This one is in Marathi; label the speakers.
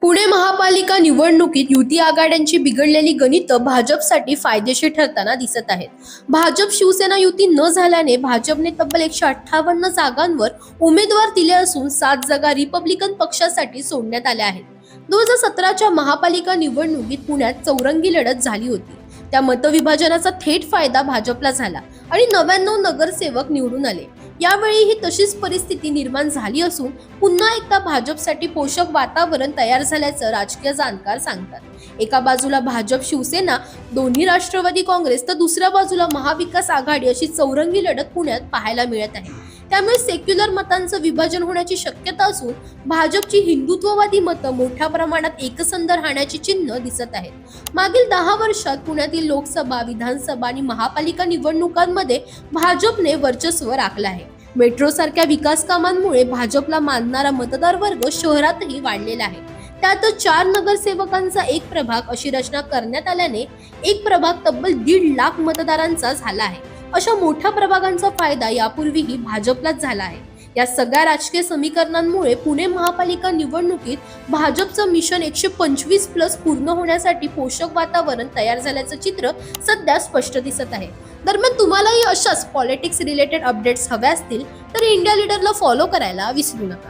Speaker 1: पुणे महापालिका निवडणुकीत युती आघाड्यांची बिघडलेली गणितं भाजपसाठी फायदेशीर ठरताना दिसत आहेत. भाजप शिवसेना युती न झाल्याने भाजपने तब्बल 158 जागांवर उमेदवार दिले असून 7 जागा रिपब्लिकन पक्षासाठी सोडण्यात आल्या आहेत. 2017च्या महापालिका निवडणुकीत पुण्यात चौरंगी लढत झाली होती. त्या मतविभाजनाचा थेट फायदा भाजपला झाला आणि 99 नगरसेवक निवडून आले. यावेळीही तशीच परिस्थिती निर्माण झाली असून पुन्हा एकदा भाजपसाठी पोषक वातावरण तयार झाल्याचं राजकीय जाणकार सांगतात. एका बाजूला भाजप शिवसेना, दोन्ही राष्ट्रवादी काँग्रेस तर दुसऱ्या बाजूला महाविकास आघाडी अशी चौरंगी लढत पुण्यात पाहायला मिळत आहे. त्यामुळे सेक्युलर मतांचं विभाजन होण्याची शक्यता असून भाजपची हिंदुत्ववादी मतं मोठ्या प्रमाणात एकसंध राहण्याची चिन्ह दिसत आहेत. मागील 10 वर्षात पुण्यातील लोकसभा, विधानसभा आणि महापालिका निवडणुकांमध्ये भाजपने वर्चस्व राखलं आहे. मेट्रो सारख्या विकास कामांमुळे भाजपला मानणारा मतदार वर्ग शहरातही वाढलेला आहे. त्यातच 4 नगरसेवकांचा एक प्रभाग अशी रचना करण्यात आल्याने एक प्रभाग तब्बल 1.5 लाख मतदारांचा झाला आहे. अशा मोठ्या प्रभागांचा फायदा यापूर्वीही भाजपलाच झाला आहे. या सगळ्या राजकीय समीकरणांमुळे पुणे महापालिका निवडणुकीत भाजपचं मिशन 125+ पूर्ण होण्यासाठी पोषक वातावरण तयार झाल्याचं चित्र सध्या स्पष्ट दिसत आहे. दरम्यान तुम्हालाही अशाच पॉलिटिक्स रिलेटेड अपडेट्स हव्या असतील तर इंडिया लीडरला फॉलो करायला विसरू नका.